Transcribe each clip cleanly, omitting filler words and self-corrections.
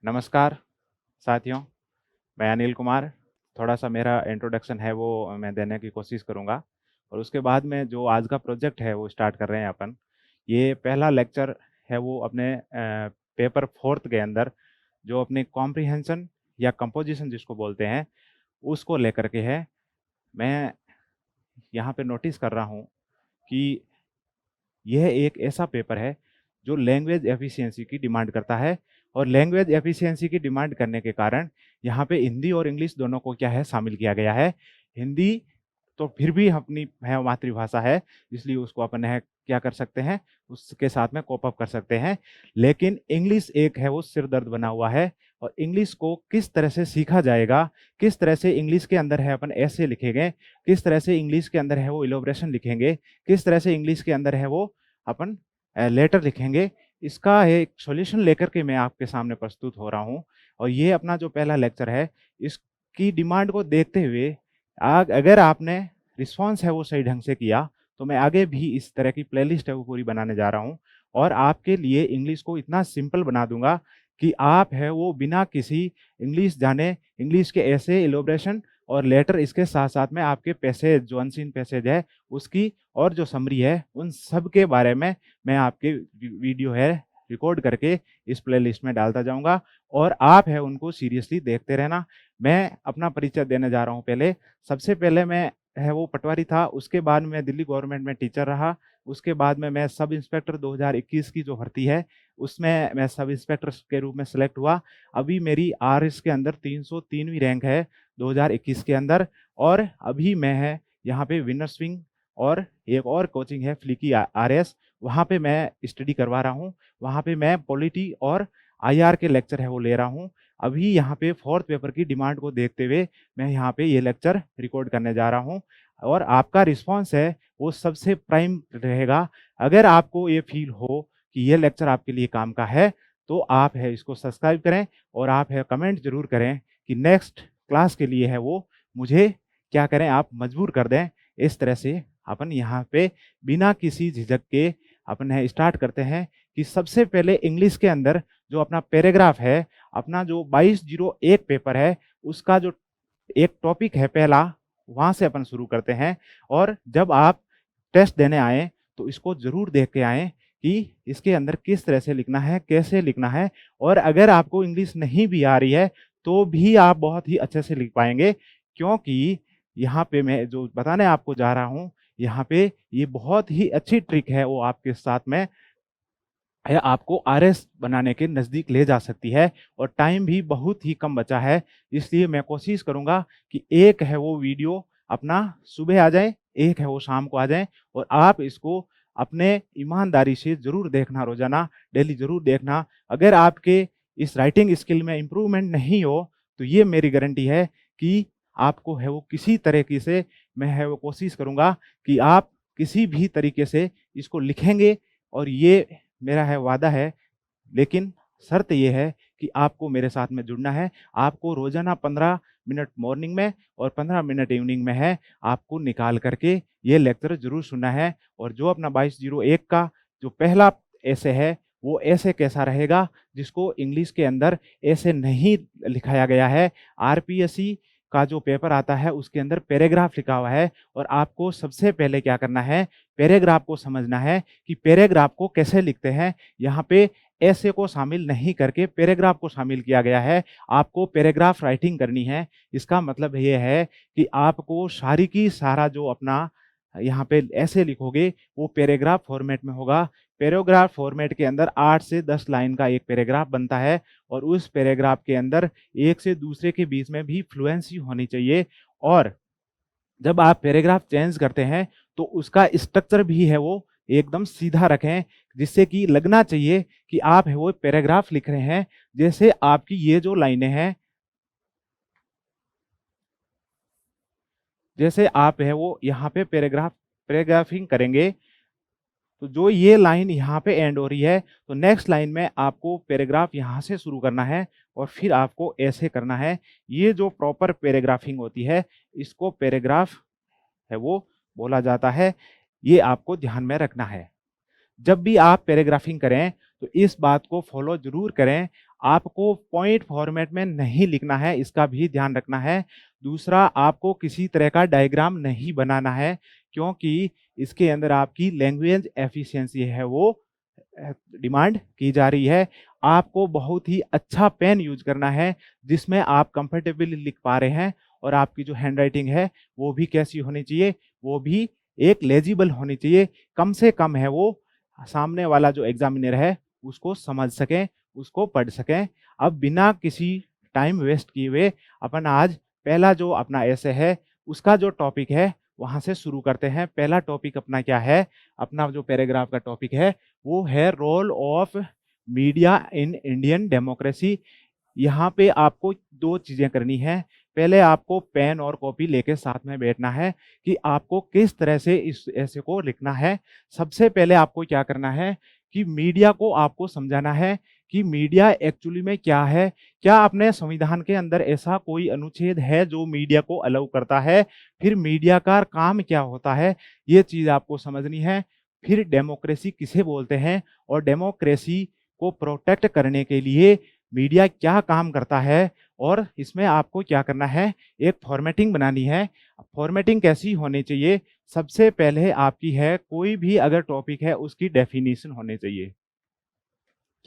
नमस्कार साथियों, मैं अनिल कुमार। थोड़ा-सा मेरा इंट्रोडक्शन है वो मैं देने की कोशिश करूँगा और उसके बाद में जो आज का प्रोजेक्ट है वो स्टार्ट कर रहे हैं अपन। ये पहला लेक्चर है वो अपने पेपर 4th के अंदर जो अपनी कॉम्प्रिहेंशन या कंपोज़िशन जिसको बोलते हैं, उसको लेकर के है। मैं यहाँ पे नोटिस कर रहा हूँ कि यह एक ऐसा पेपर है जो लैंग्वेज एफिशिएंसी की डिमांड करता है और लैंग्वेज एफिशिएंसी की डिमांड करने के कारण यहाँ पे हिंदी और इंग्लिश दोनों को क्या है शामिल किया गया है। हिंदी तो फिर भी अपनी है मातृभाषा है, इसलिए उसको अपन है क्या कर सकते हैं, उसके साथ में कोप अप कर सकते हैं। लेकिन इंग्लिश एक है वो सिर दर्द बना हुआ है और इंग्लिश को किस तरह से सीखा जाएगा, किस तरह से इंग्लिश के अंदर है अपन ऐसे लिखेंगे, किस तरह से इंग्लिश के अंदर है वो इलोब्रेशन लिखेंगे, किस तरह से इंग्लिश के अंदर है वो अपन लेटर लिखेंगे। इसका एक सॉल्यूशन लेकर के मैं आपके सामने प्रस्तुत हो रहा हूँ और ये अपना जो पहला लेक्चर है, इसकी डिमांड को देखते हुए अगर आपने रिस्पॉन्स है वो सही ढंग से किया, तो मैं आगे भी इस तरह की प्लेलिस्ट है वो पूरी बनाने जा रहा हूँ और आपके लिए इंग्लिश को इतना सिंपल बना दूँगा कि आप है वो बिना किसी इंग्लिश जाने, इंग्लिश के ऐसे इलैबोरेशन और लेटर इसके साथ-साथ में आपके पैसेज जो अनसीन पैसेज है, उसकी और जो समरी है, उन सब के बारे में मैं आपके वीडियो है रिकॉर्ड करके इस प्लेलिस्ट में डालता जाऊँगा और आप है उनको सीरियसली देखते रहना। मैं अपना परिचय देने जा रहा हूँ पहले। सबसे पहले मैं है वो पटवारी था, उसके बाद मैं दिल्ली गवर्नमेंट में टीचर रहा, उसके बाद में मैं सब इंस्पेक्टर 2021 की जो भर्ती है, उसमें मैं सब इंस्पेक्टर के रूप में सेलेक्ट हुआ। अभी मेरी आरएस के अंदर 303वीं रैंक है 2021 के अंदर और अभी मैं है यहाँ पे विनर्स विंग और एक और कोचिंग है फ्लिकी आरएस, वहाँ पे मैं स्टडी करवा रहा हूँ। वहाँ पे मैं पॉलिटी और आईआर के लेक्चर है वो ले रहा हूँ। अभी यहाँ पे 4th पेपर की डिमांड को देखते हुए मैं यहाँ पे ये लेक्चर रिकॉर्ड करने जा रहा हूँ और आपका रिस्पॉन्स है वो सबसे प्राइम रहेगा। अगर आपको ये फील हो कि ये लेक्चर आपके लिए काम का है, तो आप है इसको सब्सक्राइब करें और आप है कमेंट ज़रूर करें कि नेक्स्ट क्लास के लिए है वो मुझे क्या करें, आप मजबूर कर दें। इस तरह से अपन यहाँ पे बिना किसी झिझक के अपन है स्टार्ट करते हैं कि सबसे पहले इंग्लिश के अंदर जो अपना पैराग्राफ है, अपना जो 2201 पेपर है, उसका जो एक टॉपिक है पहला, वहाँ से अपन शुरू करते हैं और जब आप टेस्ट देने आएँ, तो इसको ज़रूर देख के आएँ कि इसके अंदर किस तरह से लिखना है, कैसे लिखना है और अगर आपको इंग्लिश नहीं भी आ रही है, तो भी आप बहुत ही अच्छे से लिख पाएँगे क्योंकि यहाँ पे मैं जो बताने आपको जा रहा हूँ, यहाँ पे ये बहुत ही अच्छी ट्रिक है वो आपके साथ में है आपको आरएस बनाने के नज़दीक ले जा सकती है और टाइम भी बहुत ही कम बचा है। इसलिए मैं कोशिश करूँगा कि एक है वो वीडियो अपना सुबह आ जाए, एक है वो शाम को आ जाए और आप इसको अपने ईमानदारी से ज़रूर देखना रोज़ाना, डेली ज़रूर देखना। अगर आपके इस राइटिंग स्किल में इम्प्रूवमेंट नहीं हो, तो ये मेरी गारंटी है कि आपको है वो किसी तरीके से मैं है वो कोशिश करूँगा कि आप किसी भी तरीके से इसको लिखेंगे और ये मेरा है वादा है, लेकिन शर्त ये है कि आपको मेरे साथ में जुड़ना है। आपको रोज़ाना 15 मिनट मॉर्निंग में और 15 मिनट इवनिंग में है, आपको निकाल करके ये लेक्चर ज़रूर सुनना है और जो अपना 2201 का जो पहला ऐसे है, वो ऐसे कैसा रहेगा जिसको इंग्लिश के अंदर ऐसे नहीं लिखाया गया है। आरपीएससी का जो पेपर आता है उसके अंदर पैराग्राफ लिखा हुआ है और आपको सबसे पहले क्या करना है, पैराग्राफ को समझना है कि पैराग्राफ को कैसे लिखते हैं। यहाँ पे ऐसे को शामिल नहीं करके पैराग्राफ को शामिल किया गया है। आपको पैराग्राफ राइटिंग करनी है। इसका मतलब ये है कि आपको सारी की सारा जो अपना यहाँ पे ऐसे लिखोगे वो पैराग्राफ फॉर्मेट में होगा। पैराग्राफ फॉर्मेट के अंदर 8 से 10 लाइन का एक पैराग्राफ बनता है और उस पैराग्राफ के अंदर एक से दूसरे के बीच में भी फ्लुएंसी होनी चाहिए और जब आप पैराग्राफ चेंज करते हैं तो उसका स्ट्रक्चर भी है वो एकदम सीधा रखें, जिससे कि लगना चाहिए कि आप है वो पैराग्राफ लिख रहे हैं। जैसे आपकी ये जो लाइनें हैं, जैसे आप है वो यहाँ पे पैराग्राफिंग करेंगे, तो जो ये लाइन यहाँ पे एंड हो रही है, तो नेक्स्ट लाइन में आपको पैराग्राफ यहाँ से शुरू करना है और फिर आपको ऐसे करना है। ये जो प्रॉपर पैराग्राफिंग होती है, इसको पैराग्राफ है वो बोला जाता है। ये आपको ध्यान में रखना है। जब भी आप पैराग्राफिंग करें तो इस बात को फॉलो जरूर करें। आपको पॉइंट फॉर्मेट में नहीं लिखना है, इसका भी ध्यान रखना है। दूसरा, आपको किसी तरह का डायग्राम नहीं बनाना है, क्योंकि इसके अंदर आपकी लैंग्वेज एफिशिएंसी है वो डिमांड की जा रही है। आपको बहुत ही अच्छा पेन यूज करना है जिसमें आप कंफर्टेबली लिख पा रहे हैं, और आपकी जो हैंडराइटिंग है वो भी कैसी होनी चाहिए, वो भी एक लेजिबल होनी चाहिए। कम से कम है वो सामने वाला जो एग्जामिनर है उसको समझ सकें, उसको पढ़ सकें। अब बिना किसी टाइम वेस्ट किए हुए अपन आज पहला जो अपना ऐसे है उसका जो टॉपिक है वहां से शुरू करते हैं। पहला टॉपिक अपना क्या है, अपना जो पैराग्राफ का टॉपिक है वो है role of media in Indian democracy. यहाँ पे आपको दो चीजें करनी है। पहले आपको पेन और कॉपी लेके साथ में बैठना है कि आपको किस तरह से इस ऐसे को लिखना है। सबसे पहले आपको क्या करना है कि मीडिया को आपको समझाना है कि मीडिया एक्चुअली में क्या है। क्या अपने संविधान के अंदर ऐसा कोई अनुच्छेद है जो मीडिया को अलाउ करता है? फिर मीडिया का काम क्या होता है, ये चीज आपको समझनी है। फिर डेमोक्रेसी किसे बोलते हैं, और डेमोक्रेसी को प्रोटेक्ट करने के लिए मीडिया क्या काम करता है, और इसमें आपको क्या करना है, एक फॉर्मेटिंग बनानी है। फॉर्मेटिंग कैसी होनी चाहिए? सबसे पहले आपकी है कोई भी अगर टॉपिक है उसकी डेफिनेशन होनी चाहिए।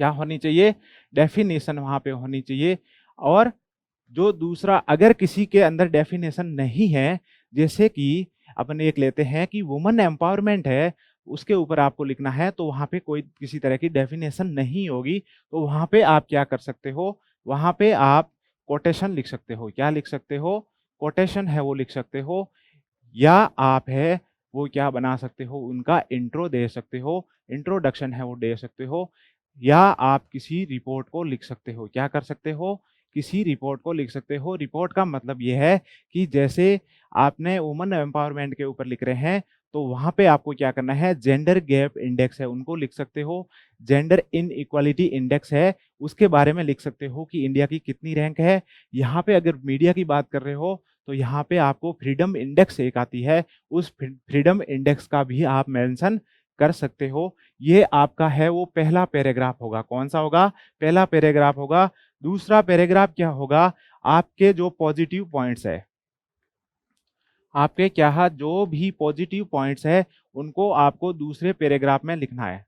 क्या होनी चाहिए? डेफिनेशन वहां पे होनी चाहिए। और जो दूसरा, अगर किसी के अंदर डेफिनेशन नहीं है, जैसे कि अपन एक लेते हैं कि वुमेन एम्पावरमेंट है, उसके ऊपर आपको लिखना है, तो वहां पे कोई किसी तरह की डेफिनेशन नहीं होगी, तो वहां पे आप क्या कर सकते हो, वहां पे आप कोटेशन लिख सकते हो। क्या लिख सकते हो? कोटेशन है वो लिख सकते हो। या आप है वो क्या बना सकते हो, उनका इंट्रो दे सकते हो, इंट्रोडक्शन है वो दे सकते हो। या आप किसी रिपोर्ट को लिख सकते हो। क्या कर सकते हो? किसी रिपोर्ट को लिख सकते हो। रिपोर्ट का मतलब ये है कि जैसे आपने वुमेन एम्पावरमेंट के ऊपर लिख रहे हैं, तो वहां पे आपको क्या करना है, जेंडर गैप इंडेक्स है उनको लिख सकते हो। जेंडर इन इक्वालिटी इंडेक्स है, उसके बारे में लिख सकते हो कि इंडिया की कितनी रैंक है। यहाँ पे अगर मीडिया की बात कर रहे हो तो यहाँ पे आपको फ्रीडम इंडेक्स एक आती है, उस फ्रीडम इंडेक्स का भी आप मेंशन कर सकते हो। ये आपका है वो पहला पैराग्राफ होगा। कौन सा होगा? पहला पैराग्राफ होगा। दूसरा पैराग्राफ क्या होगा? आपके जो पॉजिटिव पॉइंट्स है, आपके क्या जो भी पॉजिटिव पॉइंट्स है उनको आपको दूसरे पैराग्राफ में लिखना है।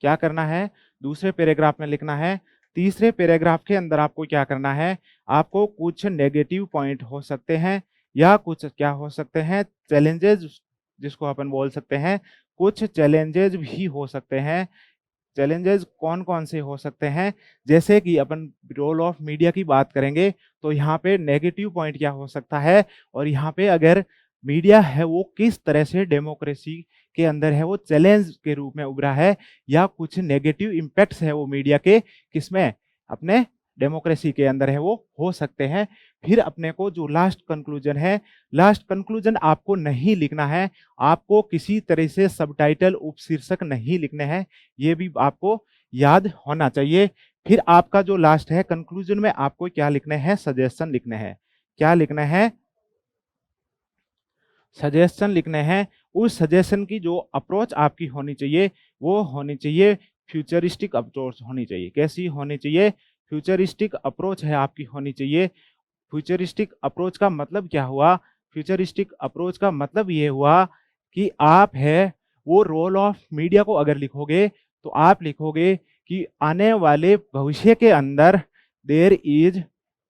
क्या करना है? दूसरे पैराग्राफ में लिखना है। तीसरे पैराग्राफ के अंदर आपको क्या करना है, आपको कुछ नेगेटिव पॉइंट हो सकते हैं, या कुछ क्या हो सकते हैं, चैलेंजेस, जिसको अपन बोल सकते हैं, कुछ चैलेंजेस भी हो सकते हैं। चैलेंजेस कौन कौन से हो सकते हैं? जैसे कि अपन रोल ऑफ मीडिया की बात करेंगे तो यहाँ पे नेगेटिव पॉइंट क्या हो सकता है, और यहाँ पे अगर मीडिया है वो किस तरह से डेमोक्रेसी के अंदर है वो चैलेंज के रूप में उभरा है, या कुछ नेगेटिव इम्पैक्ट्स है वो मीडिया के किसमें, अपने डेमोक्रेसी के अंदर है वो हो सकते हैं। फिर अपने को जो लास्ट कंक्लूजन है, लास्ट कंक्लूजन आपको नहीं लिखना है, आपको किसी तरह से सबटाइटल उपशीर्षक नहीं लिखने हैं, ये भी आपको याद होना चाहिए। फिर आपका जो लास्ट है कंक्लूजन में आपको क्या लिखने हैं, सजेशन लिखने हैं। क्या लिखना है? सजेशन लिखने हैं। उस सजेशन की जो अप्रोच आपकी होनी चाहिए वो होनी चाहिए फ्यूचरिस्टिक अप्रोच होनी चाहिए। कैसी होनी चाहिए? फ्यूचरिस्टिक अप्रोच है आपकी होनी चाहिए। फ्यूचरिस्टिक अप्रोच का मतलब क्या हुआ? फ्यूचरिस्टिक अप्रोच का मतलब ये हुआ कि आप है वो रोल ऑफ मीडिया को अगर लिखोगे तो आप लिखोगे कि आने वाले भविष्य के अंदर there is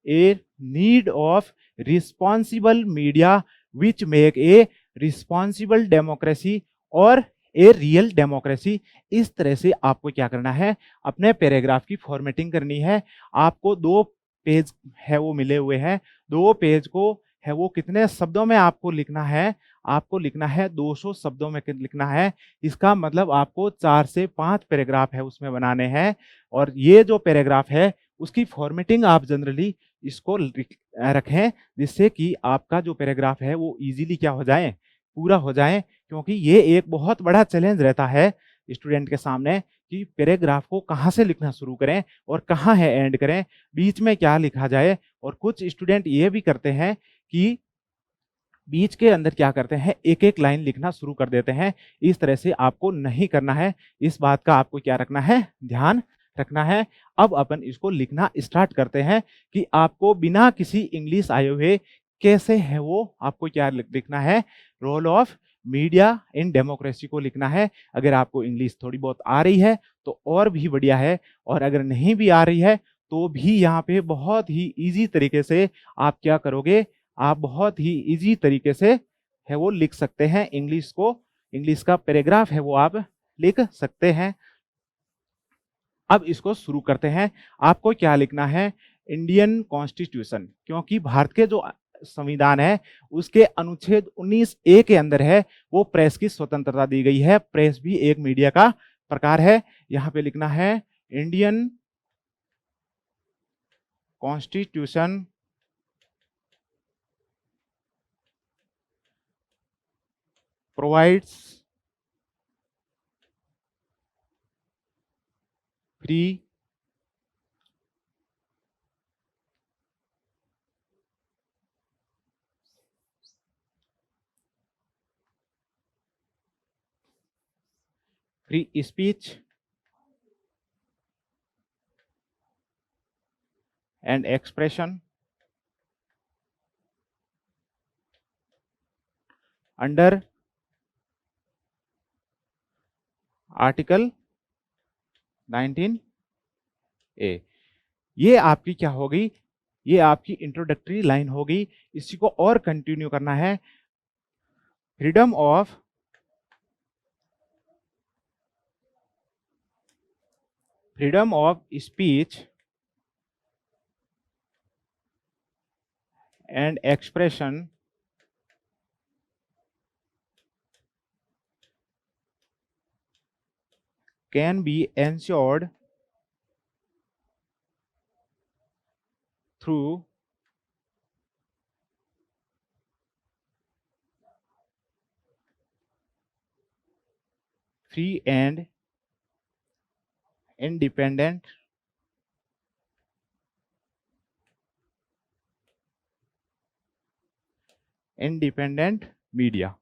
a need of responsible media which make a responsible democracy और ए रियल डेमोक्रेसी। इस तरह से आपको क्या करना है, अपने पैराग्राफ की फॉर्मेटिंग करनी है। आपको दो पेज है वो मिले हुए हैं, दो पेज को है वो कितने शब्दों में आपको लिखना है, आपको लिखना है 200 शब्दों में लिखना है। इसका मतलब आपको 4 से 5 पैराग्राफ है उसमें बनाने हैं, और ये जो पैराग्राफ है उसकी फॉर्मेटिंग आप जनरली इसको रखें, जिससे कि आपका जो पैराग्राफ है वो इजीली क्या हो जाए, पूरा हो जाए। क्योंकि ये एक बहुत बड़ा चैलेंज रहता है स्टूडेंट के सामने कि पैराग्राफ को कहाँ से लिखना शुरू करें और कहाँ है एंड करें, बीच में क्या लिखा जाए। और कुछ स्टूडेंट ये भी करते हैं कि बीच के अंदर क्या करते हैं, एक एक लाइन लिखना शुरू कर देते हैं। इस तरह से आपको नहीं करना है। इस बात का आपको क्या रखना है, ध्यान रखना है। अब अपन इसको लिखना स्टार्ट करते हैं कि आपको बिना किसी इंग्लिश आए हुए कैसे है वो आपको क्या लिखना है, role of media in democracy को लिखना है। अगर आपको इंग्लिश थोड़ी बहुत आ रही है तो और भी बढ़िया है, और अगर नहीं भी आ रही है तो भी यहाँ पे बहुत ही इजी तरीके से आप क्या करोगे, आप बहुत ही इजी तरीके से है वो लिख सकते हैं इंग्लिश को, इंग्लिश का पैराग्राफ है वो आप लिख सकते हैं। अब इसको शुरू करते हैं। आपको क्या लिखना है, इंडियन कॉन्स्टिट्यूशन, क्योंकि भारत के जो संविधान है उसके अनुच्छेद 19A के अंदर है वो प्रेस की स्वतंत्रता दी गई है। प्रेस भी एक मीडिया का प्रकार है। यहां पे लिखना है Indian constitution provides free speech and expression under article 19A। ये आपकी क्या होगी, ये आपकी इंट्रोडक्टरी लाइन होगी। इसी को और कंटिन्यू करना है। Freedom of speech and expression can be ensured through free and independent media।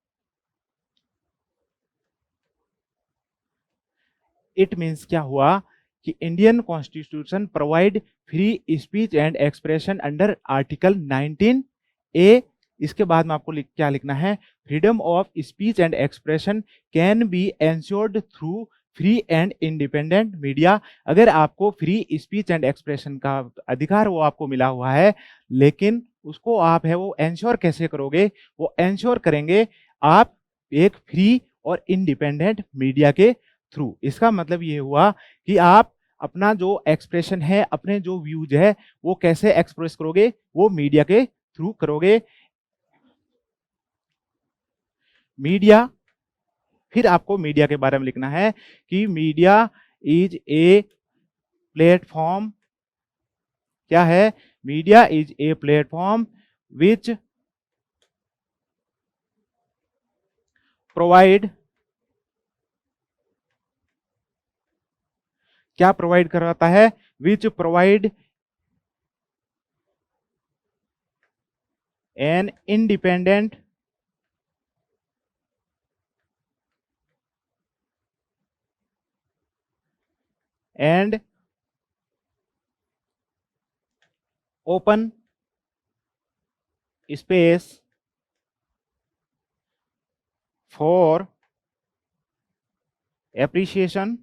It means क्या हुआ कि Indian constitution provide free speech and expression under article 19A। इसके बाद में आपको क्या लिखना है, freedom of speech and expression can be ensured through free and independent media. अगर आपको फ्री स्पीच एंड एक्सप्रेशन का अधिकार वो आपको मिला हुआ है, लेकिन उसको आप है वो एंश्योर कैसे करोगे, वो एंश्योर करेंगे आप एक फ्री और इंडिपेंडेंट मीडिया के थ्रू। इसका मतलब ये हुआ कि आप अपना जो एक्सप्रेशन है, अपने जो व्यूज है वो कैसे एक्सप्रेस करोगे, वो मीडिया के थ्रू करोगे। मीडिया, फिर आपको मीडिया के बारे में लिखना है कि मीडिया इज ए प्लेटफॉर्म, क्या है, media is a platform which provide, क्या प्रोवाइड करवाता है, which provide an independent and open space for appreciation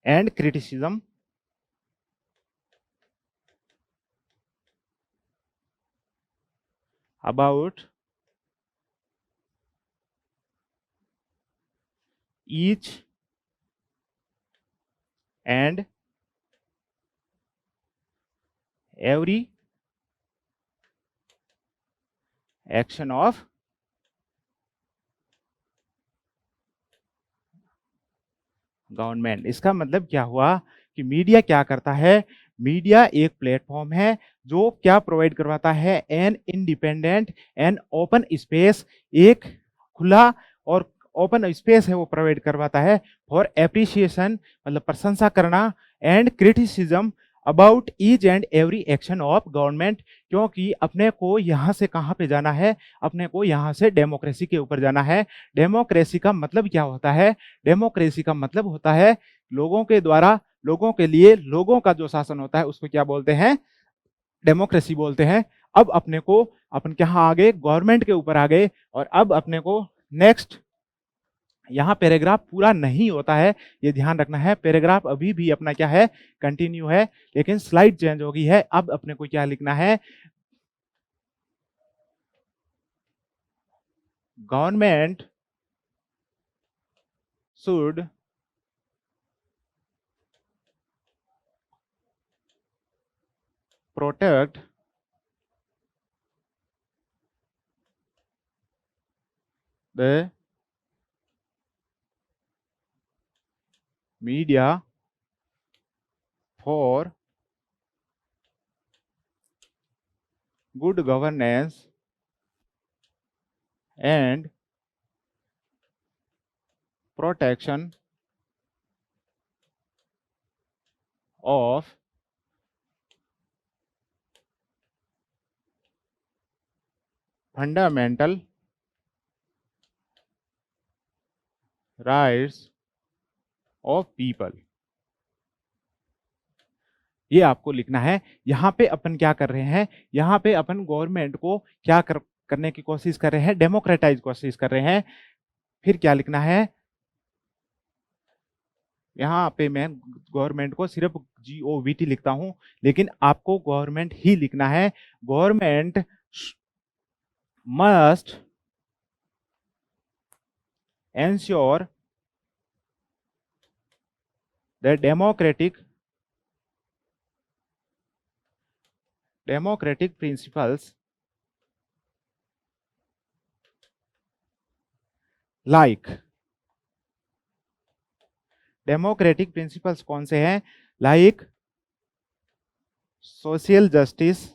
and criticism about each and every action of government. इसका मतलब क्या हुआ कि मीडिया क्या करता है, मीडिया एक प्लेटफॉर्म है जो क्या प्रोवाइड करवाता है, an independent and open space, एक खुला और ओपन स्पेस है वो प्रोवाइड करवाता है फॉर एप्रिसिएशन, मतलब प्रशंसा करना, and criticism about each and every action of government. क्योंकि अपने को यहाँ से कहाँ पे जाना है, अपने को यहाँ से डेमोक्रेसी के ऊपर जाना है। डेमोक्रेसी का मतलब क्या होता है? डेमोक्रेसी का मतलब होता है लोगों के द्वारा, लोगों के लिए, लोगों का जो शासन होता है उसको क्या बोलते हैं? डेमोक्रेसी बोलते हैं। अब अपने को, अपन कहाँ आ गए? गवर्नमेंट के ऊपर आ गए। और अब अपने को नेक्स्ट, यहाँ पैराग्राफ पूरा नहीं होता है, ये ध्यान रखना है। पैराग्राफ अभी भी अपना क्या है? कंटिन्यू है, लेकिन स्लाइड चेंज हो गई है। अब अपने को क्या लिखना है? Government should protect the media for good governance and protection of fundamental rights of people. ये आपको लिखना है। यहाँ पे अपन क्या कर रहे हैं? यहाँ पे अपन गवर्नमेंट को क्या करने की कोशिश कर रहे हैं? डेमोक्रेटाइज कोशिश कर रहे हैं। फिर क्या लिखना है? यहाँ पे मैं गवर्नमेंट को सिर्फ GOVT लिखता हूं, लेकिन आपको गवर्नमेंट ही लिखना है। Government must ensure the democratic principles like, democratic principles कौन से हैं? लाइक सोशल जस्टिस,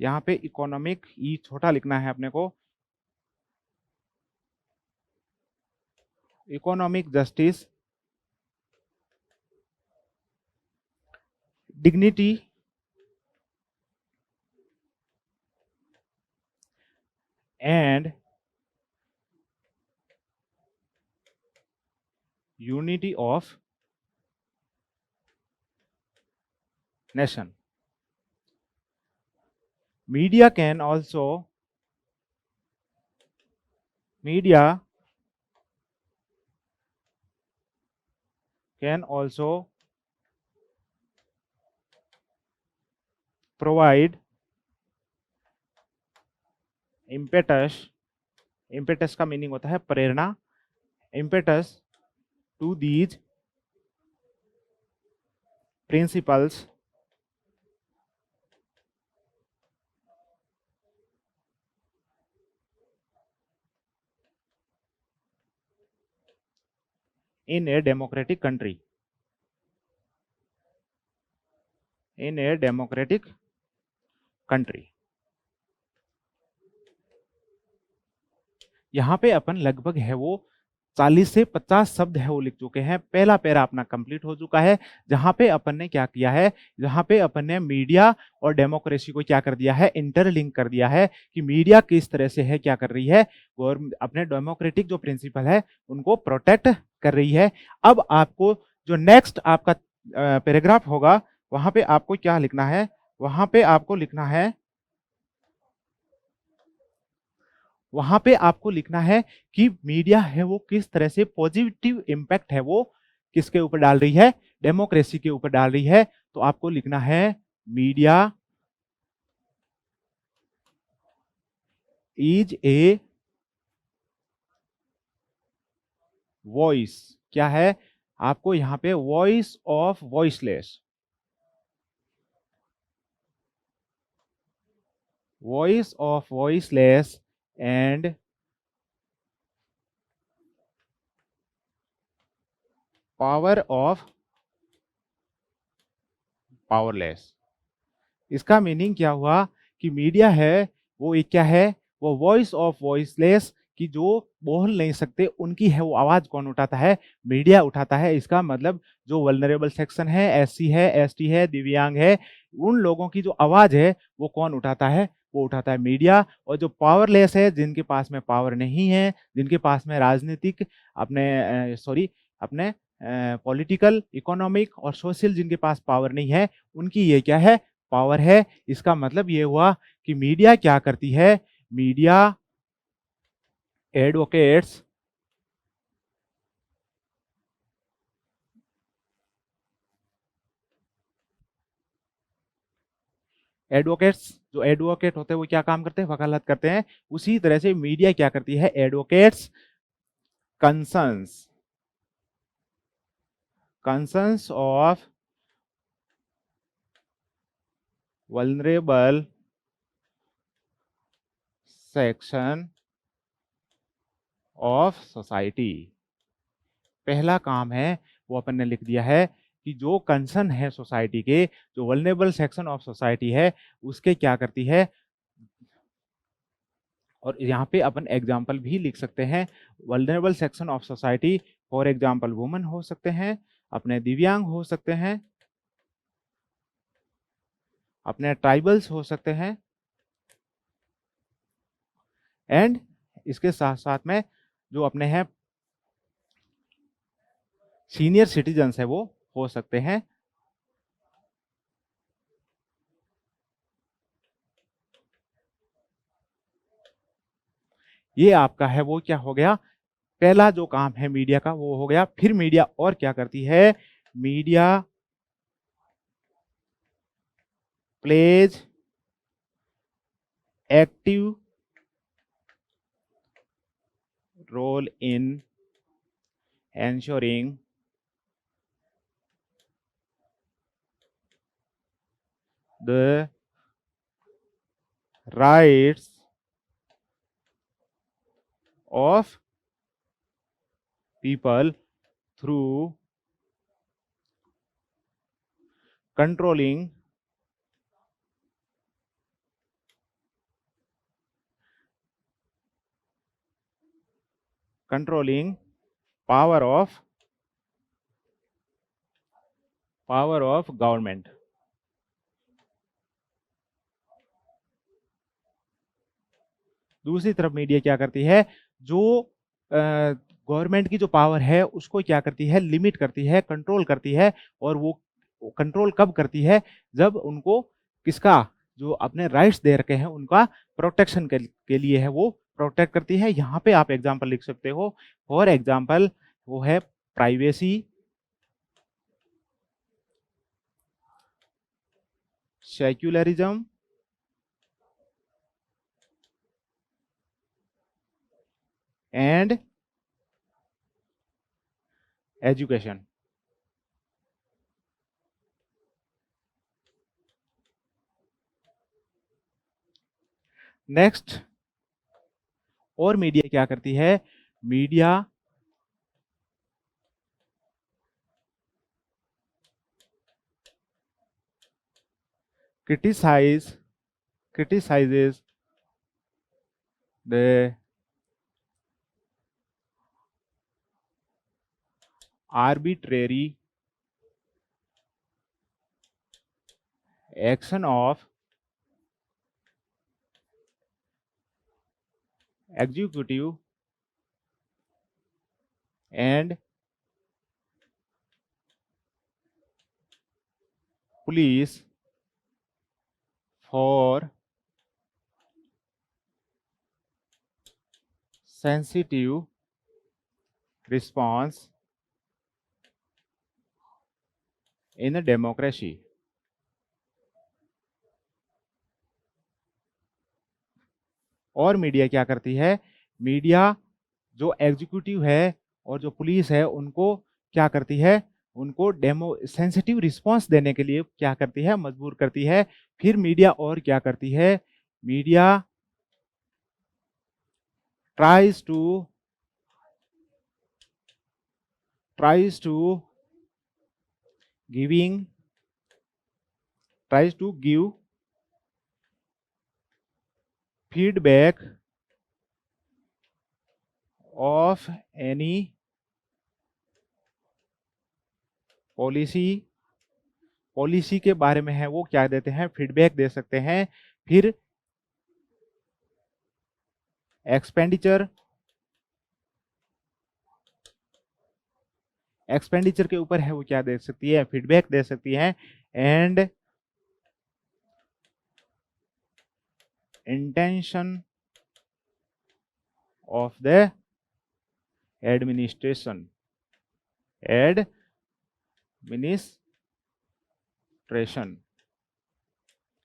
यहाँ पे इकोनॉमिक ई छोटा लिखना है अपने को, economic justice, dignity and unity of nation. Media can also, media can also provide impetus, impetus का मीनिंग होता है प्रेरणा, impetus to these principles in a democratic country, in a democratic country। यहाँ पे अपन लगभग है वो 40 से 50 शब्द है वो लिख चुके हैं। पहला पैरा अपना कंप्लीट हो चुका है, जहां पे अपन ने क्या किया है? जहां पे अपन ने मीडिया और डेमोक्रेसी को क्या कर दिया है? इंटरलिंक कर दिया है कि मीडिया किस तरह से है, क्या कर रही है? और अपने डेमोक्रेटिक जो प्रिंसिपल है उनको प्रोटेक्ट कर रही है। अब आपको जो नेक्स्ट आपका पैराग्राफ होगा, वहां पे आपको क्या लिखना है? वहां पे आपको लिखना है, वहां पे आपको लिखना है कि मीडिया है वो किस तरह से पॉजिटिव इंपैक्ट है वो किसके ऊपर डाल रही है? डेमोक्रेसी के ऊपर डाल रही है। तो आपको लिखना है मीडिया इज ए वॉइस। क्या है? आपको यहां पे voice of voiceless, voice of voiceless and power of powerless. इसका मीनिंग क्या हुआ कि मीडिया है वो एक क्या है, वो वॉइस ऑफ वॉइसलेस, कि जो बोल नहीं सकते उनकी है वो आवाज कौन उठाता है, मीडिया उठाता है। इसका मतलब जो वल्नरेबल सेक्शन है, एससी है, एसटी है, दिव्यांग है, उन लोगों की जो आवाज है वो कौन उठाता है, वो उठाता है मीडिया। और जो पावरलेस है, जिनके पास में पावर नहीं है, जिनके पास में राजनीतिक अपने पॉलिटिकल, इकोनॉमिक और सोशल जिनके पास पावर नहीं है, उनकी ये क्या है, पावर है। इसका मतलब ये हुआ कि मीडिया क्या करती है, मीडिया एडवोकेट्स एडवोकेट्स जो एडवोकेट होते हैं वो क्या काम करते हैं, वकालत करते हैं। उसी तरह से मीडिया क्या करती है, advocates concerns concerns of vulnerable section of society. पहला काम है वो अपन ने लिख दिया है कि जो कंसर्न है सोसाइटी के, जो वल्नरेबल सेक्शन ऑफ सोसाइटी है, उसके क्या करती है। और यहाँ पे अपन एग्जाम्पल भी लिख सकते हैं, vulnerable section of society, for example women हो सकते हैं, अपने दिव्यांग हो सकते हैं, अपने ट्राइबल्स हो सकते हैं, एंड इसके साथ साथ में जो अपने हैं सीनियर सिटीजन्स है वो हो सकते हैं। ये आपका है वो क्या हो गया, पहला जो काम है मीडिया का वो हो गया। फिर मीडिया और क्या करती है, media plays active role in ensuring the rights of people through controlling power of government. दूसरी तरफ मीडिया क्या करती है, जो गवर्नमेंट की जो पावर है उसको क्या करती है, लिमिट करती है, कंट्रोल करती है। और वो कंट्रोल कब करती है, जब उनको किसका, जो अपने राइट्स दे रखे हैं उनका प्रोटेक्शन के लिए है वो प्रोटेक्ट करती है। यहाँ पे आप एग्जांपल लिख सकते हो, फॉर एग्जांपल वो है privacy, secularism and education. Next, और मीडिया क्या करती है, media criticizes the arbitrary action of executive and police for sensitive response in a democracy। और मीडिया क्या करती है, मीडिया जो एग्जीक्यूटिव है और जो पुलिस है उनको क्या करती है, उनको डेमो सेंसिटिव रिस्पांस देने के लिए क्या करती है, मजबूर करती है। फिर मीडिया और क्या करती है, media tries to giving tries to give feedback of any policy के बारे में है वो क्या देते हैं, फीडबैक दे सकते हैं। फिर एक्सपेंडिचर के ऊपर है वो क्या दे सकती है, फीडबैक दे सकती है। And intention of the administration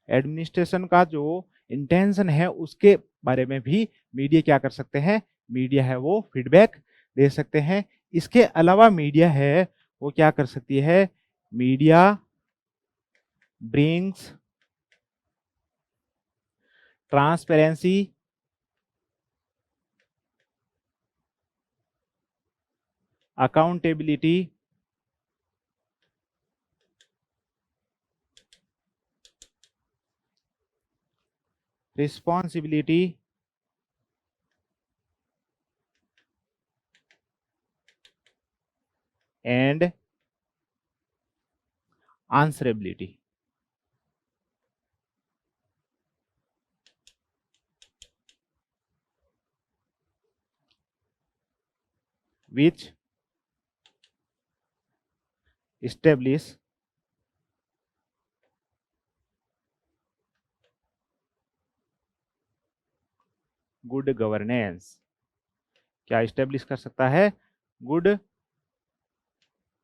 administration का जो इंटेंशन है उसके बारे में भी मीडिया क्या कर सकते हैं, मीडिया है वो फीडबैक दे सकते हैं। इसके अलावा मीडिया है वो क्या कर सकती है, media brings transparency accountability responsibility and answerability. which establish good governance. क्या इस्टेब्लिश कर सकता है, गुड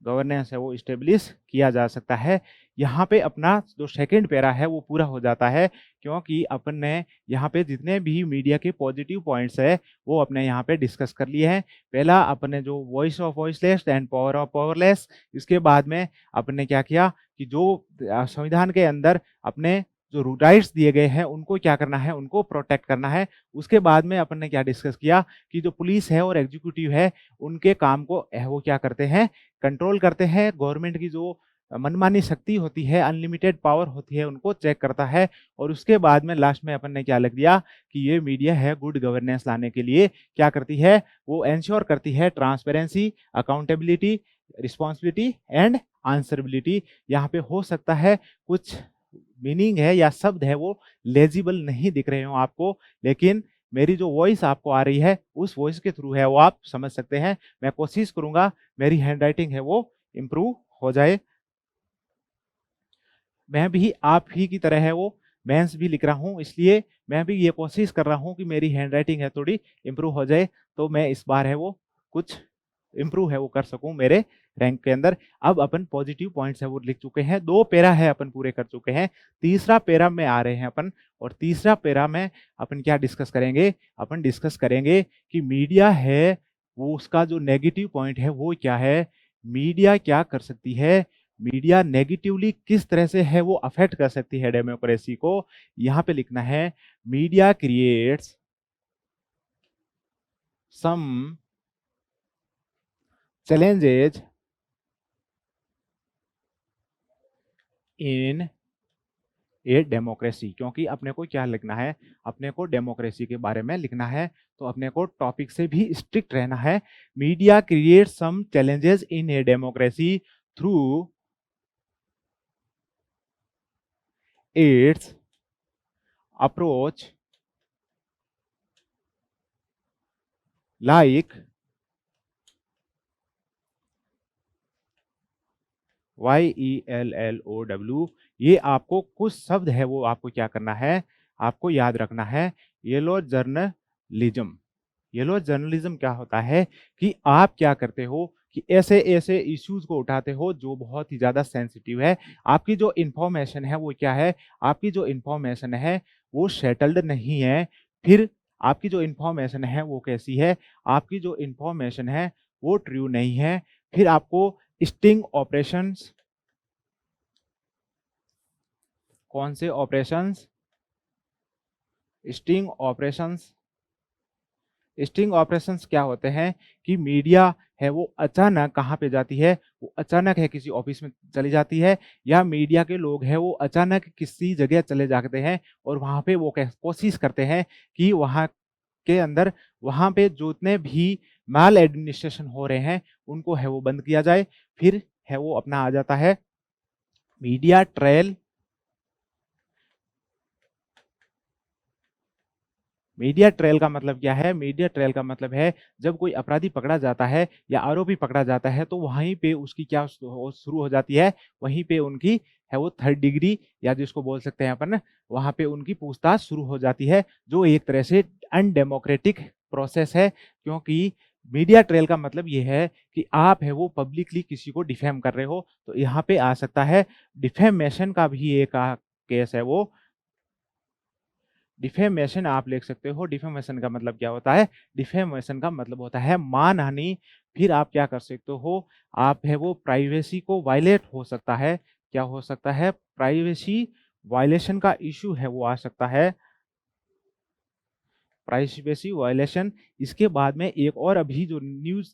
गवर्नेंस है वो इस्टेब्लिश किया जा सकता है। यहाँ पे अपना जो सेकंड पैरा है वो पूरा हो जाता है, क्योंकि अपन ने यहाँ पे जितने भी मीडिया के पॉजिटिव पॉइंट्स है वो अपने यहाँ पे डिस्कस कर लिए हैं। पहला अपन ने जो voice of voiceless and power of powerless, इसके बाद में अपन ने क्या किया कि जो संविधान के अंदर अपने जो राइट्स दिए गए हैं उनको क्या करना है, उनको प्रोटेक्ट करना है। उसके बाद में अपन ने क्या डिस्कस किया कि जो पुलिस है और एग्जीक्यूटिव है उनके काम को वो क्या करते हैं, कंट्रोल करते हैं। गवर्नमेंट की जो मनमानी शक्ति होती है, अनलिमिटेड पावर होती है, उनको चेक करता है। और उसके बाद में लास्ट में अपन ने क्या लिख दिया कि ये मीडिया है गुड गवर्नेंस लाने के लिए क्या करती है, वो एंश्योर करती है transparency, accountability, responsibility and answerability. यहाँ पे हो सकता है कुछ मीनिंग है या शब्द है वो लेजिबल नहीं दिख रहे हो आपको, लेकिन मेरी जो वॉइस आपको आ रही है उस वॉइस के थ्रू है वो आप समझ सकते हैं। मैं कोशिश करूंगा मेरी हैंडराइटिंग है वो इम्प्रूव हो जाए। मैं भी आप ही की तरह है वो मेंस भी लिख रहा हूँ, इसलिए मैं भी ये कोशिश कर रहा हूँ कि मेरी हैंडराइटिंग है थोड़ी इम्प्रूव हो जाए, तो मैं इस बार है वो कुछ इम्प्रूव है वो कर सकूं मेरे रैंक के अंदर। अब अपन पॉजिटिव पॉइंट्स है वो लिख चुके हैं, 2 पैरा है अपन पूरे कर चुके हैं। तीसरा पैरा में आ रहे हैं अपन, और तीसरा पैरा में अपन क्या डिस्कस करेंगे, अपन डिस्कस करेंगे कि मीडिया है वो उसका जो नेगेटिव पॉइंट है वो क्या है, मीडिया क्या कर सकती है, मीडिया नेगेटिवली किस तरह से है वो अफेक्ट कर सकती है डेमोक्रेसी को। यहाँ पे लिखना है media creates some challenges in a democracy. क्योंकि अपने को क्या लिखना है, अपने को डेमोक्रेसी के बारे में लिखना है, तो अपने को टॉपिक से भी स्ट्रिक्ट रहना है। Media create some challenges in a democracy through its approach like YELLOW। ये आपको कुछ शब्द है वो आपको क्या करना है, आपको याद रखना है। येलो जर्नलिज्म, येलो जर्नलिज्म क्या होता है कि आप क्या करते हो कि ऐसे ऐसे इश्यूज को उठाते हो जो बहुत ही ज्यादा सेंसिटिव है। आपकी जो इंफॉर्मेशन है वो क्या है, आपकी जो इंफॉर्मेशन है वो सेटल्ड नहीं है। फिर आपकी जो इंफॉर्मेशन है वो कैसी है, आपकी जो इंफॉर्मेशन है वो ट्रू नहीं है। फिर आपको स्टिंग ऑपरेशंस, कौन से operations, sting operations sting operations क्या होते हैं कि मीडिया है वो अचानक कहाँ पे जाती है, वो अचानक है किसी ऑफिस में चली जाती है, या मीडिया के लोग हैं वो अचानक किसी जगह चले जाते हैं और वहाँ पे वो कोशिश करते हैं कि वहाँ के अंदर वहाँ पे जितने भी माल एडमिनिस्ट्रेशन हो रहे हैं उनको है वो बंद किया जाए। फिर है वो अपना आ जाता है मीडिया ट्रायल। मीडिया ट्रायल का मतलब क्या है? मीडिया ट्रायल का मतलब है जब कोई अपराधी पकड़ा जाता है या आरोपी पकड़ा जाता है तो वहीं पे उसकी क्या शुरू हो जाती है, वहीं पे उनकी है वो थर्ड डिग्री या जिसको बोल सकते हैं अपन, वहां पे उनकी पूछताछ शुरू हो जाती है, जो एक तरह से अनडेमोक्रेटिक प्रोसेस है। क्योंकि मीडिया ट्रायल का मतलब ये है कि आप है वो पब्लिकली किसी को डिफेम कर रहे हो, तो यहाँ पे आ सकता है डिफेमेशन का भी एक केस है वो। डिफेमेशन आप लिख सकते हो। डिफेमेशन का मतलब क्या होता है? डिफेमेशन का मतलब होता है मानहानि। फिर आप क्या कर सकते हो, आप है वो प्राइवेसी को वायलेट हो सकता है। क्या हो सकता है? प्राइवेसी वायलेशन का इशू है वो आ सकता है, प्राइवेसी वायलेशन। इसके बाद में एक और अभी जो न्यूज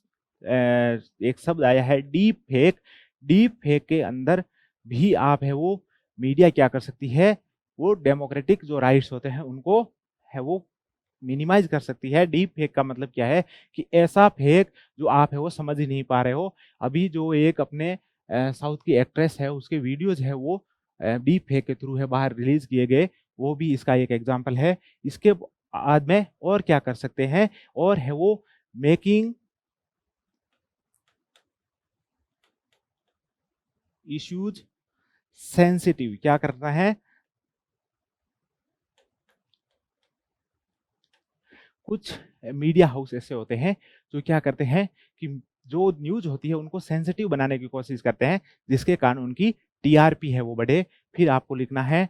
एक शब्द आया है डीप फेक। डीप फेक के अंदर भी आप है वो मीडिया क्या कर सकती है, वो डेमोक्रेटिक जो राइट्स होते हैं उनको है वो मिनिमाइज कर सकती है। डीप फेक का मतलब क्या है कि ऐसा फेक जो आप है वो समझ ही नहीं पा रहे हो। अभी जो एक अपने साउथ की एक्ट्रेस है उसके वीडियोज है वो डीप फेक के थ्रू है बाहर रिलीज किए गए, वो भी इसका एक एग्जाम्पल है। इसके बाद में और क्या कर सकते हैं, और है वो मेकिंग इश्यूज सेंसिटिव। क्या करना है? कुछ मीडिया हाउस ऐसे होते हैं जो क्या करते हैं कि जो न्यूज होती है उनको सेंसिटिव बनाने की कोशिश करते हैं, जिसके कारण उनकी टीआरपी है वो बढ़े। फिर आपको लिखना है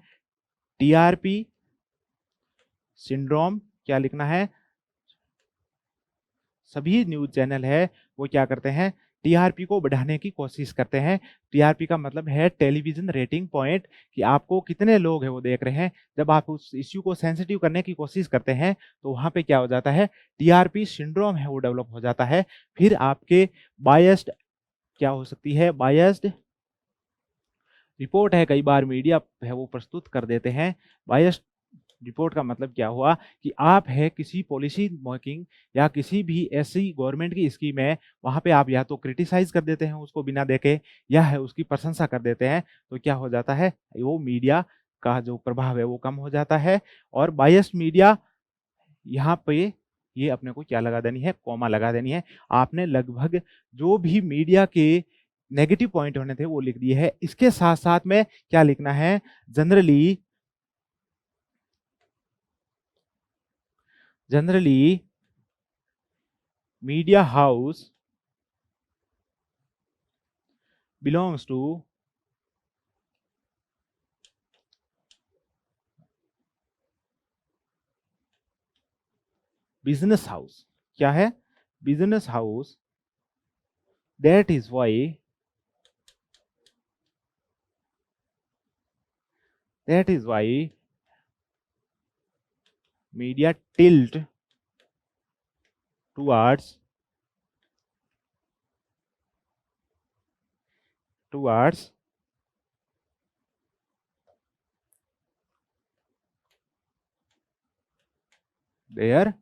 टीआरपी सिंड्रोम। क्या लिखना है? सभी न्यूज चैनल है वो क्या करते हैं, टीआरपी को बढ़ाने की कोशिश करते हैं। टीआरपी का मतलब है टेलीविजन रेटिंग पॉइंट, कि आपको कितने लोग हैं वो देख रहे हैं। जब आप उस इश्यू को सेंसिटिव करने की कोशिश करते हैं तो वहां पे क्या हो जाता है, टीआरपी सिंड्रोम है वो डेवलप हो जाता है। फिर आपके बायस्ड क्या हो सकती है, बायस्ड रिपोर्ट है, कई बार मीडिया है वो प्रस्तुत कर देते हैं। बायस्ड रिपोर्ट का मतलब क्या हुआ कि आप है किसी पॉलिसी मेकिंग या किसी भी ऐसी गवर्नमेंट की स्कीम है, वहां पे आप या तो क्रिटिसाइज कर देते हैं उसको बिना देखे, या है उसकी प्रशंसा कर देते हैं। तो क्या हो जाता है, वो मीडिया का जो प्रभाव है वो कम हो जाता है। और बायस्ड मीडिया, यहाँ पे ये अपने को क्या लगा देनी है, कॉमा लगा देनी है। आपने लगभग जो भी मीडिया के नेगेटिव पॉइंट होने थे वो लिख दिए है। इसके साथ साथ में क्या लिखना है, generally media house belongs to business house। क्या है? business house। that is why that is why media tilt towards their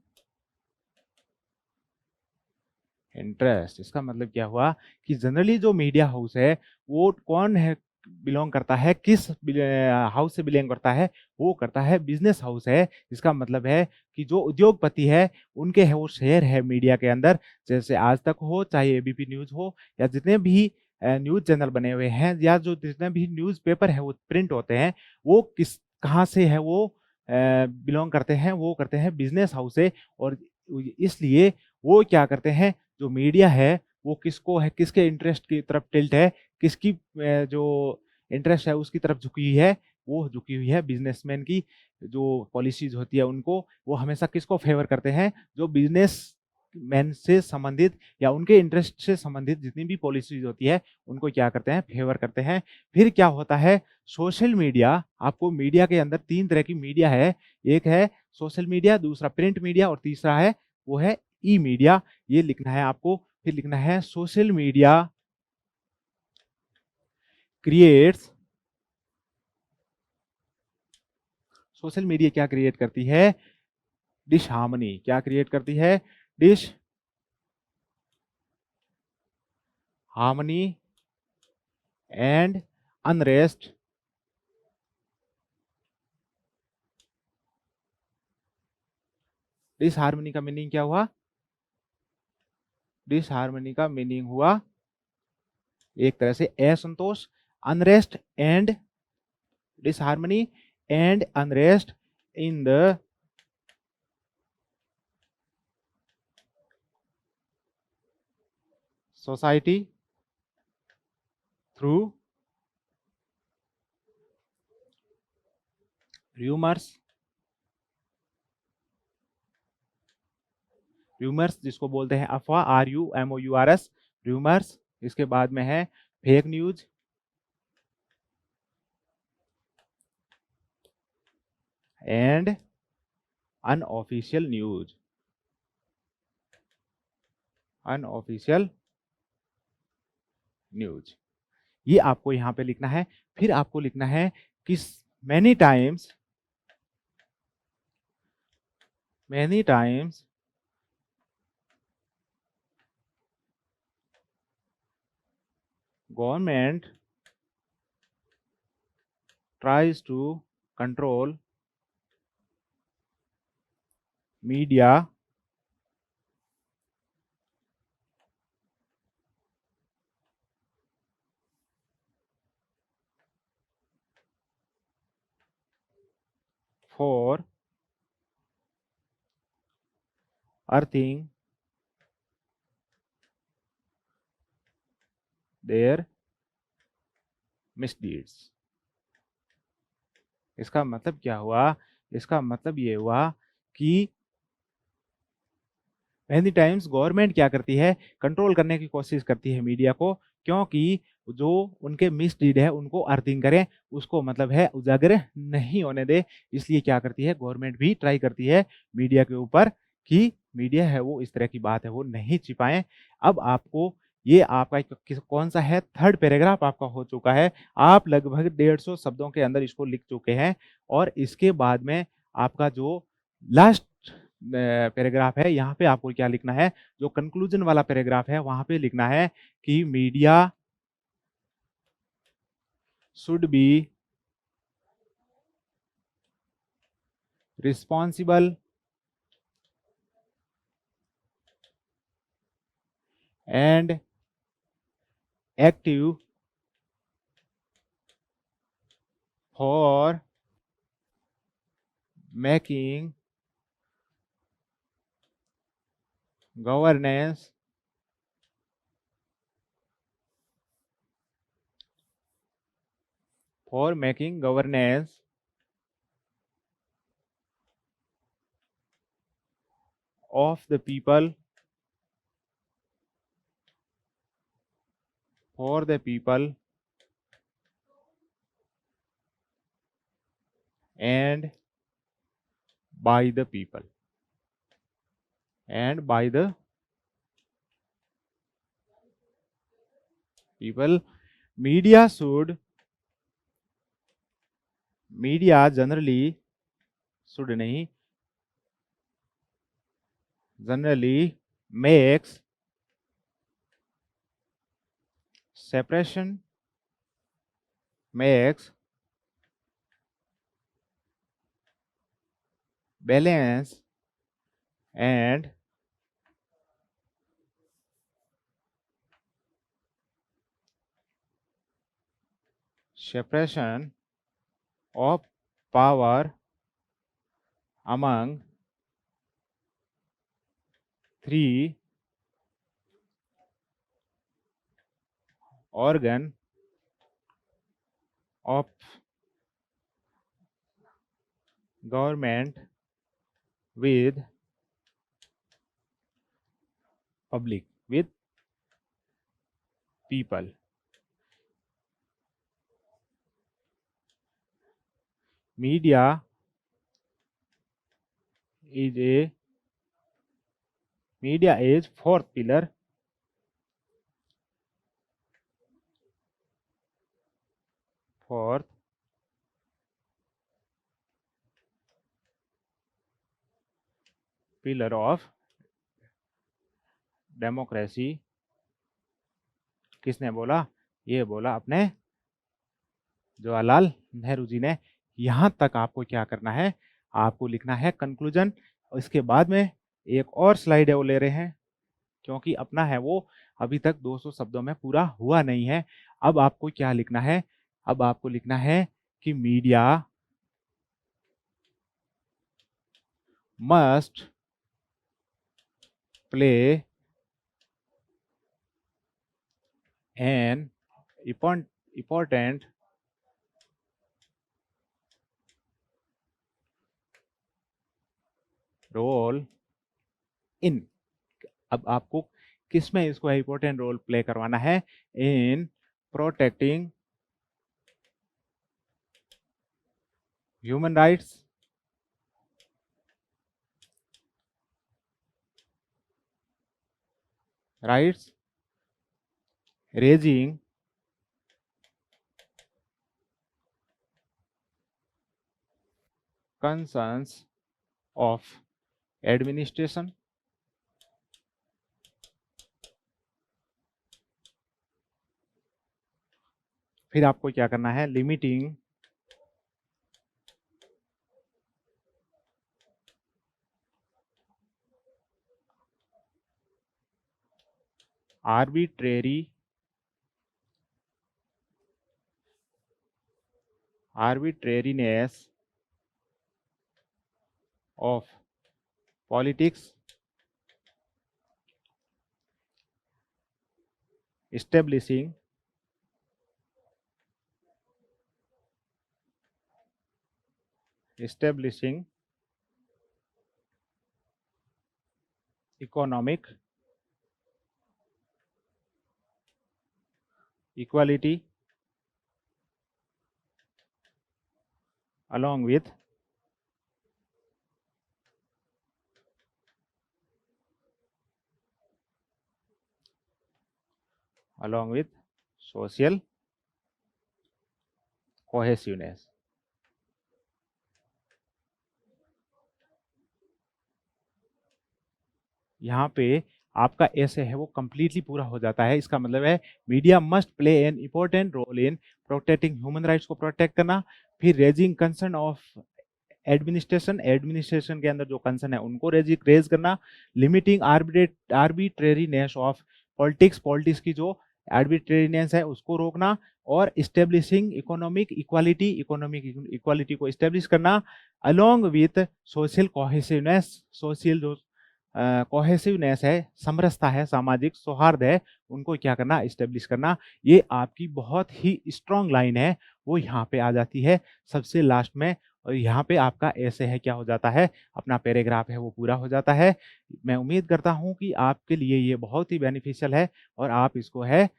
interest. इसका मतलब क्या हुआ कि जनरली जो मीडिया हाउस है वो कौन है, बिलोंग करता है, किस हाउस से बिलोंग करता है, वो करता है बिजनेस हाउस है। इसका मतलब है कि जो उद्योगपति है उनके है वो शेयर है मीडिया के अंदर। जैसे आज तक हो, चाहे एबीपी न्यूज हो, या जितने भी न्यूज चैनल बने हुए हैं, या जो जितने भी न्यूज पेपर है वो प्रिंट होते हैं, वो किस कहाँ से है वो बिलोंग करते हैं, वो करते हैं बिजनेस हाउस से। और इसलिए वो क्या करते हैं, जो मीडिया है वो किसको है, किसके इंटरेस्ट की तरफ टिल्ट है, किसकी जो इंटरेस्ट है उसकी तरफ झुकी हुई है, वो झुकी हुई है बिजनेसमैन की जो पॉलिसीज होती है उनको। वो हमेशा किसको फेवर करते हैं, जो बिजनेस मैन से संबंधित या उनके इंटरेस्ट से संबंधित जितनी भी पॉलिसीज होती है उनको क्या करते हैं, फेवर करते हैं। फिर क्या होता है, सोशल मीडिया। आपको मीडिया के अंदर तीन तरह की मीडिया है, एक है सोशल मीडिया, दूसरा प्रिंट मीडिया, और तीसरा है वो है ई मीडिया, ये लिखना है आपको। फिर लिखना है social media creates, social media क्या क्रिएट करती है, डिश हार्मनी, क्या क्रिएट करती है, disharmony and unrest, disharmony का मीनिंग क्या हुआ, डिस हार्मनी का मीनिंग हुआ एक तरह से असंतोष, unrest and disharmony and unrest in the society through rumors, rumors जिसको बोलते हैं अफवाह, RUMOURS, rumors। इसके बाद में है fake news and unofficial news, unofficial news, ये आपको यहां पे लिखना है। फिर आपको लिखना है कि many times, many times government tries to control media for earthing their misdeeds। इसका मतलब क्या हुआ, इसका मतलब ये हुआ कि मेनी टाइम्स गवर्नमेंट क्या करती है, कंट्रोल करने की कोशिश करती है मीडिया को, क्योंकि जो उनके मिसडीड है उनको अर्थिंग करें, उसको मतलब है उजागर नहीं होने दे। इसलिए क्या करती है गवर्नमेंट भी ट्राई करती है मीडिया के ऊपर कि मीडिया है वो इस तरह की बात है वो नहीं छिपाएं। अब आपको ये आपका कौन सा है, थर्ड पैराग्राफ आपका हो चुका है। आप लगभग 150 शब्दों के अंदर इसको लिख चुके हैं। और इसके बाद में आपका जो लास्ट पैराग्राफ है, यहाँ पे आपको क्या लिखना है, जो कंक्लूजन वाला पैराग्राफ है वहां पे लिखना है कि media should be responsible and active for making governance for making governance of the people, for the people and by the people, and by the people। media should, media generally, should नहीं, generally makes separation, makes balance and separation of power among three organ of government with public, with people। media is a media is fourth pillar of democracy. किसने बोला? ये बोला अपने जवाहरलाल नेहरू जी ने। यहां तक आपको क्या करना है, आपको लिखना है कंक्लूजन। इसके बाद में एक और स्लाइड है वो ले रहे हैं, क्योंकि अपना है वो अभी तक 200 शब्दों में पूरा हुआ नहीं है। अब आपको क्या लिखना है? अब आपको लिखना है कि media must play an important role in. अब आपको किस में इसको इंपॉर्टेंट रोल प्ले करवाना है? इन protecting human rights, raising concerns of administration. फिर आपको क्या करना है? Limiting arbitrariness of politics, establishing economic equality along with social cohesiveness। यहाँ पे आपका ऐसे है वो कंप्लीटली पूरा हो जाता है। इसका मतलब है media must play an important role in protecting human rights को प्रोटेक्ट करना, फिर रेजिंग कंसर्न ऑफ एडमिनिस्ट्रेशन के अंदर जो कंसर्न है उनको रेज करना, लिमिटिंग आर्बिट्रेरीनेस ऑफ पॉलिटिक्स की जो आर्बिट्रेरीनेस है उसको रोकना, और इस्टेब्लिशिंग इकोनॉमिक इक्वालिटी को इस्टेब्लिश करना, along with social cohesiveness, social जो कोहेसिवनेस है, समरसता है, सामाजिक सौहार्द है, उनको क्या करना? इस्टेब्लिश करना। ये आपकी बहुत ही स्ट्रॉन्ग लाइन है, वो यहाँ पे आ जाती है सबसे लास्ट में, और यहाँ पे आपका ऐसे है क्या हो जाता है, अपना पैराग्राफ है वो पूरा हो जाता है। मैं उम्मीद करता हूँ कि आपके लिए ये बहुत ही बेनिफिशियल है, और आप इसको है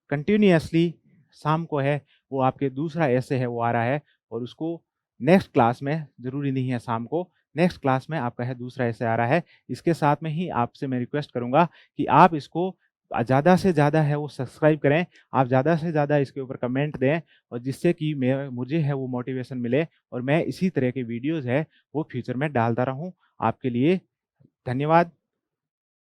कंटिन्यूअसली शाम को है वो आपके दूसरा ऐसे है वो आ रहा है, और उसको नेक्स्ट क्लास में, जरूरी नहीं है शाम को, नेक्स्ट क्लास में आपका है दूसरा ऐसे आ रहा है। इसके साथ में ही आपसे मैं रिक्वेस्ट करूंगा कि आप इसको ज़्यादा से ज़्यादा है वो सब्सक्राइब करें, आप ज़्यादा से ज़्यादा इसके ऊपर कमेंट दें, और जिससे कि मुझे है वो मोटिवेशन मिले, और मैं इसी तरह के वीडियोज़ है वो फ्यूचर में डालता रहूँ। आपके लिए धन्यवाद।